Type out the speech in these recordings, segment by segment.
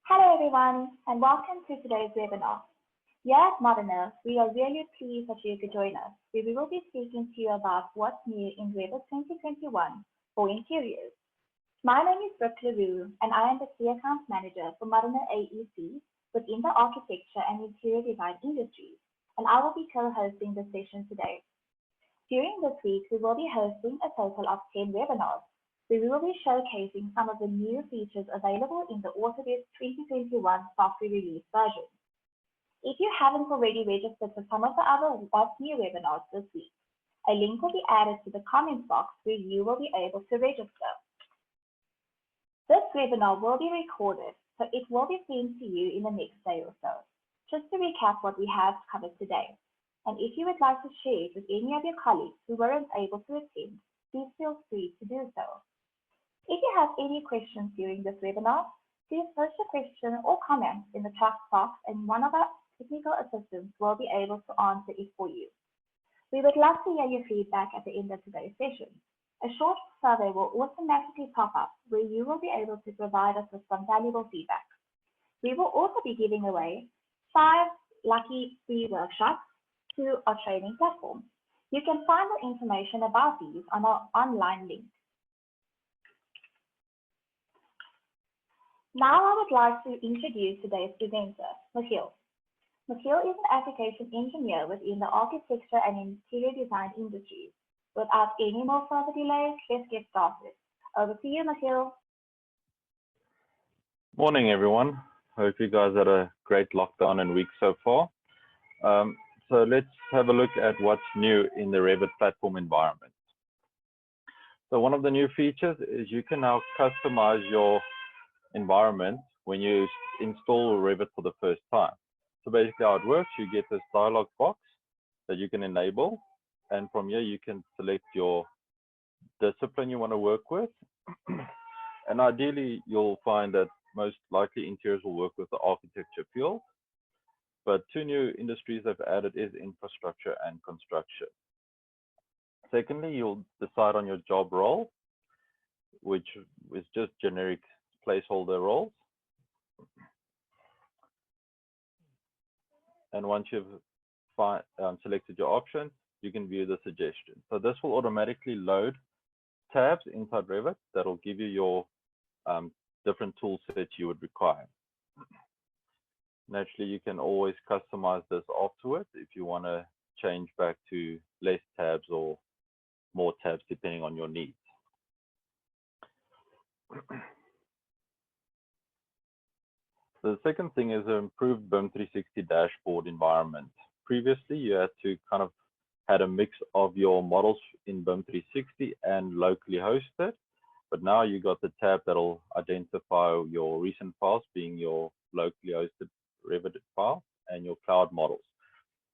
Hello everyone, and welcome to today's webinar. Here at Moderna, we are really pleased that you could join us, where we will be speaking to you about what's new in Revit 2021 for interiors. My name is Brooke LaRue, and I am the Key Account Manager for Moderna AEC within the architecture and interior design industries, and I will be co-hosting the session today. During this week, we will be hosting a total of 10 webinars, where we will be showcasing some of the new features available in the Autodesk 2021 software release version. If you haven't already registered for some of the other What's New webinars this week, a link will be added to the comments box where you will be able to register. This webinar will be recorded, so it will be sent to you in the next day or so. Just to recap what we have covered today, and if you would like to share it with any of your colleagues who weren't able to attend, please feel free to do so. If you have any questions during this webinar, please post your question or comment in the chat box and one of our technical assistants will be able to answer it for you. We would love to hear your feedback at the end of today's session. A short survey will automatically pop up where you will be able to provide us with some valuable feedback. We will also be giving away 5 lucky free workshops to our training platform. You can find the information about these on our online link. Now I would like to introduce today's presenter, Michiel. Michiel is an application engineer within the architecture and interior design industries. Without any more further delay, let's get started. Over to you, Michiel. Morning, everyone. Hope you guys had a great lockdown and week so far. So let's have a look at what's new in the Revit platform environment. So one of the new features is you can now customize your environment when you install Revit for the first time. So basically how it works, you get this dialog box that you can enable, and from here you can select your discipline you want to work with. And ideally you'll find that most likely interiors will work with the architecture field, but 2 new industries they've added is infrastructure and construction. Secondly, you'll decide on your job role, which is just generic placeholder roles. And once you've selected your options, you can view the suggestions. So this will automatically load tabs inside Revit that will give you your different tool sets you would require. Naturally, you can always customize this afterwards if you want to change back to less tabs or more tabs depending on your needs. So the second thing is an improved BIM 360 dashboard environment. Previously, you had to kind of had a mix of your models in BIM 360 and locally hosted, but now you got the tab that'll identify your recent files being your locally hosted Revit file and your cloud models.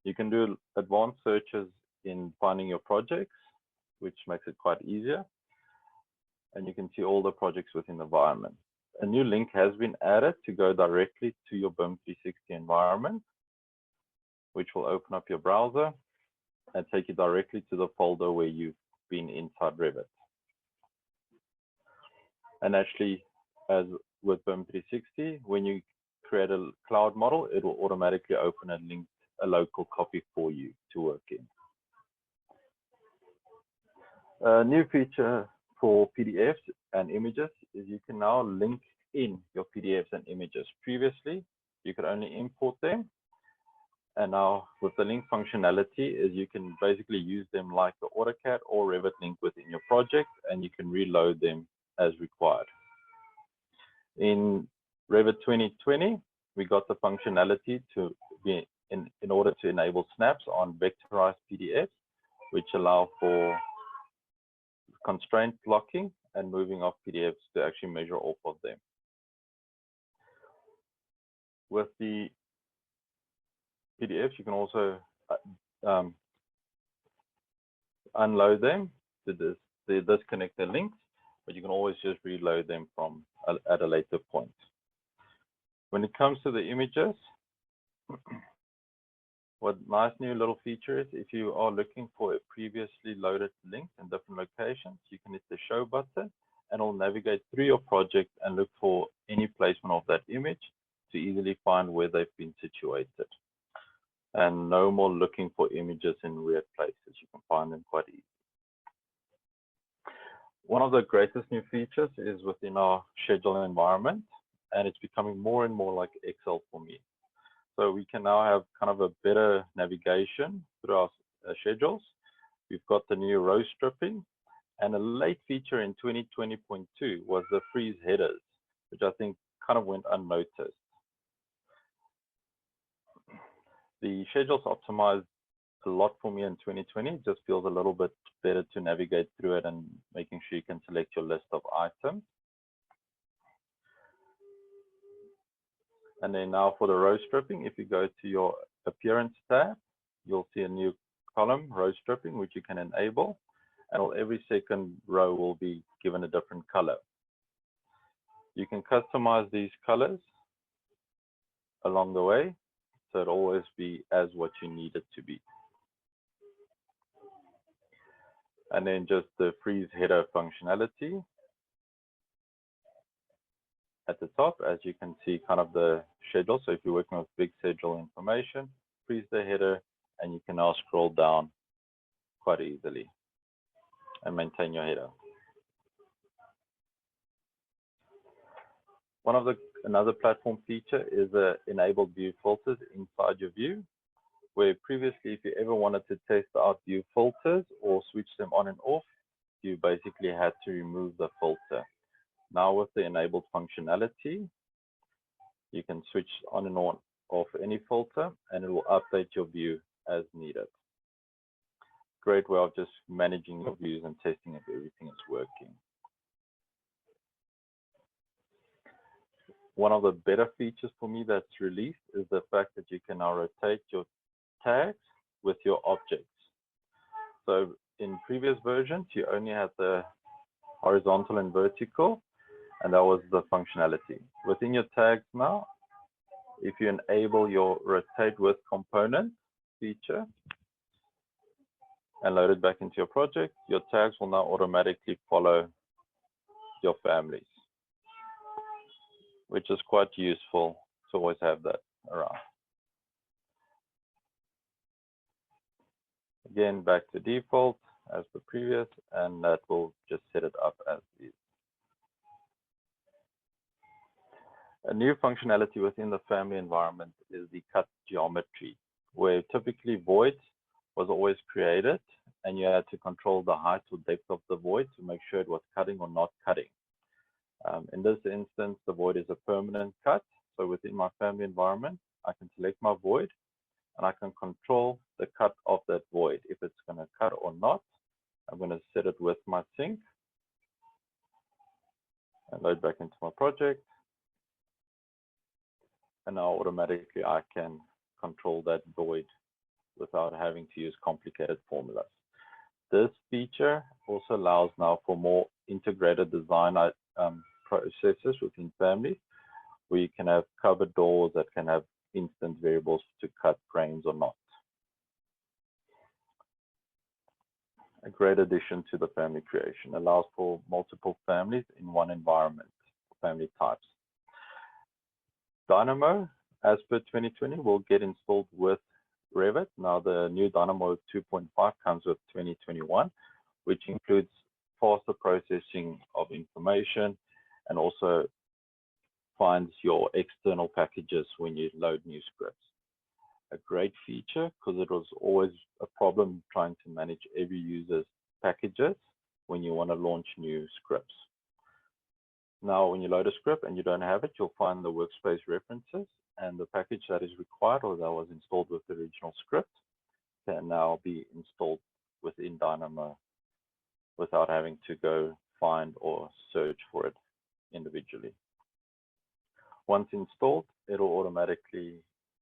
You can do advanced searches in finding your projects, which makes it quite easier, and you can see all the projects within the environment. A new link has been added to go directly to your BIM 360 environment, which will open up your browser and take you directly to the folder where you've been inside Revit. And actually, as with BIM 360, when you create a cloud model, it will automatically open and link a local copy for you to work in. A new feature for PDFs and images is you can now link in your PDFs and images. Previously, you could only import them. And now with the link functionality is you can basically use them like the AutoCAD or Revit link within your project, and you can reload them as required. In Revit 2020, we got the functionality to be in order to enable snaps on vectorized PDFs, which allow for constraint blocking and moving off PDFs to actually measure off of them. With the PDFs, you can also unload them to disconnect the links, but you can always just reload them from at a later point. When it comes to the images, what nice new little feature is, if you are looking for a previously loaded link in different locations, you can hit the show button and it'll navigate through your project and look for any placement of that image to easily find where they've been situated. And no more looking for images in weird places. You can find them quite easy. One of the greatest new features is within our schedule environment, and it's becoming more and more like Excel for me. So we can now have kind of a better navigation through our schedules. We've got the new row stripping, and a late feature in 2020.2 was the freeze headers, which I think kind of went unnoticed. The schedules optimized a lot for me in 2020. It just feels a little bit better to navigate through it and making sure you can select your list of items. And then now for the row stripping, if you go to your appearance tab, you'll see a new column, row stripping, which you can enable, and every second row will be given a different color. You can customize these colors along the way, so it'll always be as what you need it to be. And then just the freeze header functionality. At the top, as you can see, kind of the schedule. So if you're working with big schedule information, freeze the header, and you can now scroll down quite easily and maintain your header. Another platform feature is the enabled view filters inside your view, where previously, if you ever wanted to test out view filters or switch them on and off, you basically had to remove the filter. Now with the enabled functionality, you can switch on and off any filter, and it will update your view as needed. Great way of just managing your views and testing if everything is working. One of the better features for me that's released is the fact that you can now rotate your tags with your objects. So in previous versions, you only had the horizontal and vertical, and that was the functionality. Within your tags now, if you enable your rotate with component feature and load it back into your project, your tags will now automatically follow your families, which is quite useful to always have that around. Again, back to default as the previous, and that will just set it up as is. A new functionality within the family environment is the cut geometry, where typically voids was always created, and you had to control the height or depth of the void to make sure it was cutting or not cutting. In this instance, the void is a permanent cut. So within my family environment, I can select my void, and I can control the cut of that void. If it's going to cut or not, I'm going to set it with my sync and load back into my project. And now automatically I can control that void without having to use complicated formulas. This feature also allows now for more integrated design processes within families, where you can have covered doors that can have instant variables to cut frames or not. A great addition to the family creation, allows for multiple families in one environment, family types. Dynamo, as per 2020, will get installed with Revit. Now the new Dynamo 2.5 comes with 2021, which includes faster processing of information and also finds your external packages when you load new scripts. A great feature, because it was always a problem trying to manage every user's packages when you want to launch new scripts. Now, when you load a script and you don't have it, you'll find the workspace references, and the package that is required or that was installed with the original script can now be installed within Dynamo without having to go find or search for it individually. Once installed, it'll automatically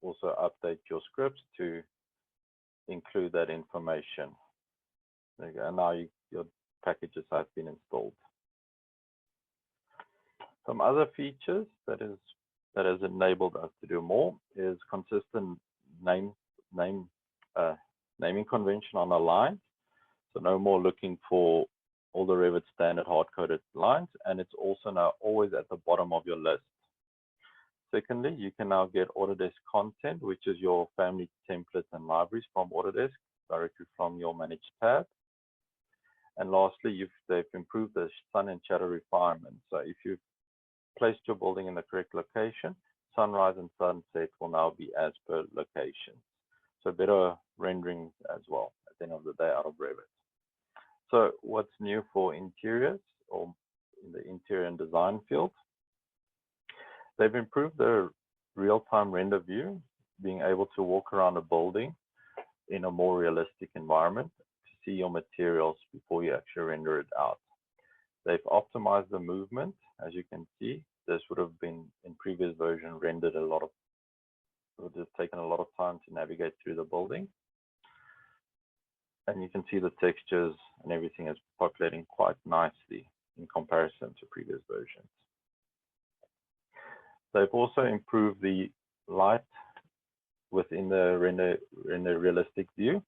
also update your scripts to include that information. There you go. And now your packages have been installed. Some other features that has enabled us to do more is consistent naming convention on a line. So no more looking for all the Revit standard hard-coded lines, and it's also now always at the bottom of your list. Secondly, you can now get Autodesk content, which is your family templates and libraries from Autodesk directly from your Manage tab. And lastly, they've improved the sun and shadow requirements. So if you've placed your building in the correct location, sunrise and sunset will now be as per location. So better renderings as well at the end of the day out of Revit. So what's new for interiors or in the interior and design field? They've improved the real-time render view, being able to walk around a building in a more realistic environment to see your materials before you actually render it out. They've optimized the movement. As you can see, this would have been in previous version rendered it would have taken a lot of time to navigate through the building. And you can see the textures and everything is populating quite nicely in comparison to previous versions. They've also improved the light within the render realistic view.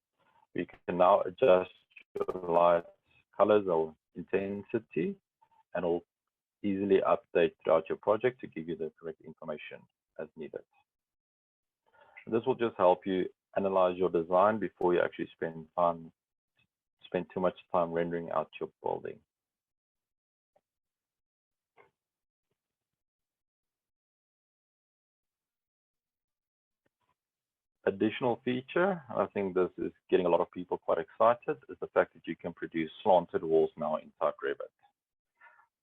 We can now adjust your light colors or intensity, and it'll easily update throughout your project to give you the correct information as needed. This will just help you analyze your design before you actually spend too much time rendering out your building. Additional feature, I think this is getting a lot of people quite excited, is the fact that you can produce slanted walls now inside Revit.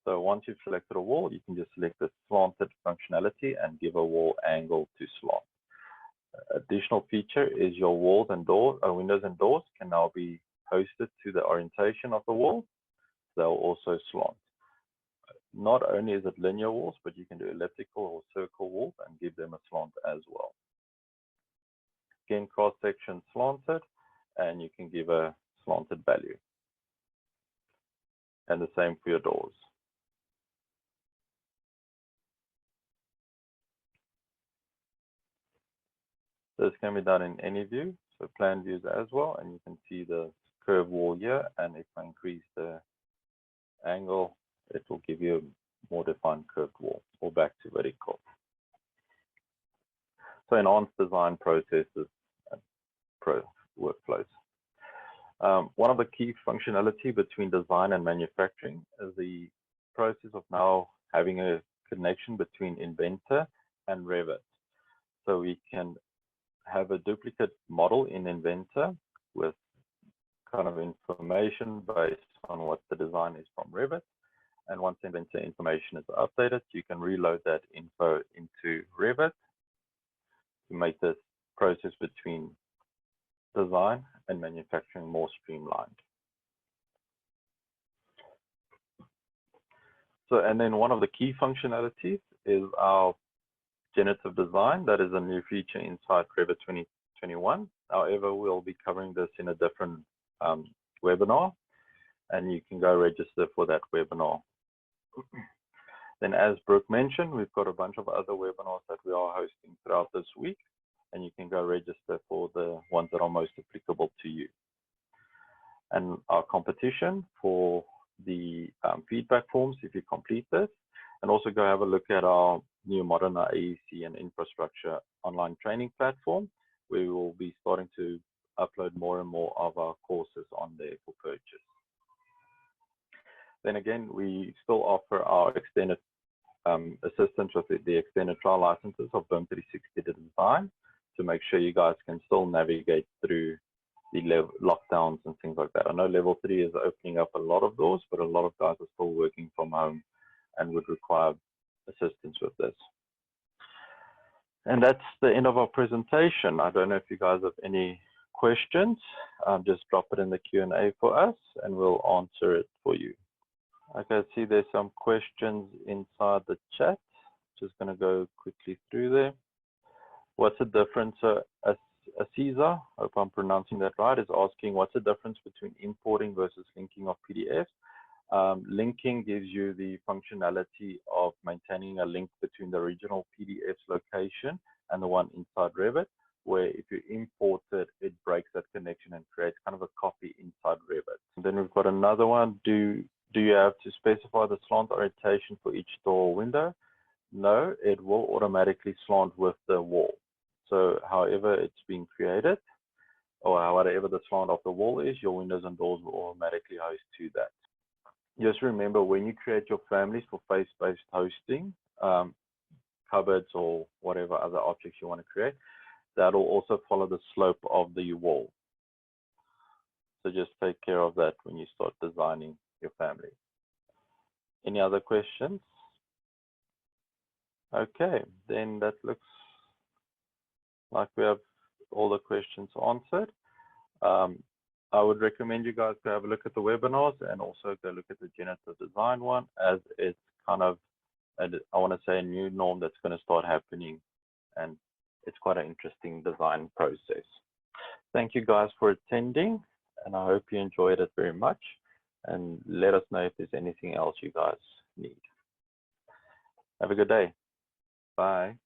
So once you've selected a wall, you can just select the slanted functionality and give a wall angle to slant. Additional feature is your walls and doors, windows and doors can now be posted to the orientation of the wall. They'll also slant. Not only is it linear walls, but you can do elliptical or circle walls and give them a slant as well. Again, cross-section slanted, and you can give a slanted value. And the same for your doors. This can be done in any view, so plan views as well, and you can see the curved wall here, and if I increase the angle, it will give you a more defined curved wall, or back to vertical. So enhanced design processes and workflows. One of the key functionality between design and manufacturing is the process of now having a connection between Inventor and Revit. So we can have a duplicate model in Inventor with kind of information based on what the design is from Revit. And once Inventor information is updated, you can reload that info into Revit to make this process between design and manufacturing more streamlined. So, and then one of the key functionalities is our Genitive Design. That is a new feature inside Revit 2021. However, we'll be covering this in a different webinar, and you can go register for that webinar. Then, as Brooke mentioned, we've got a bunch of other webinars that we are hosting throughout this week, and you can go register for the ones that are most applicable to you. And our competition for the feedback forms, if you complete this, and also go have a look at our new modern AEC and infrastructure online training platform, where we will be starting to upload more and more of our courses on there for purchase. Then again, we still offer our extended assistance with the extended trial licenses of BIM 360 Design to make sure you guys can still navigate through the lockdowns and things like that. I know level 3 is opening up a lot of doors, but a lot of guys are still working from home and would require assistance with this. And that's the end of our presentation. I don't know if you guys have any questions. Just drop it in the Q&A for us and we'll answer it for you. Okay, I see there's some questions inside the chat. Just going to go quickly through there. What's the difference? Caesar, I hope I'm pronouncing that right, is asking what's the difference between importing versus linking of PDFs. Linking gives you the functionality of maintaining a link between the original PDF's location and the one inside Revit, where if you import it, it breaks that connection and creates kind of a copy inside Revit. And then we've got another one. Do you have to specify the slant orientation for each door or window? No, it will automatically slant with the wall. So however it's been created, or whatever the slant of the wall is, your windows and doors will automatically host to that. Just remember, when you create your families for face-based hosting, cupboards or whatever other objects you want to create, that will also follow the slope of the wall. So just take care of that when you start designing your family. Any other questions? Okay, then that looks like we have all the questions answered. I would recommend you guys to have a look at the webinars and also go look at the Genitive Design one, as it's kind of, I want to say, a new norm that's going to start happening, and it's quite an interesting design process. Thank you guys for attending, and I hope you enjoyed it very much, and let us know if there's anything else you guys need. Have a good day. Bye.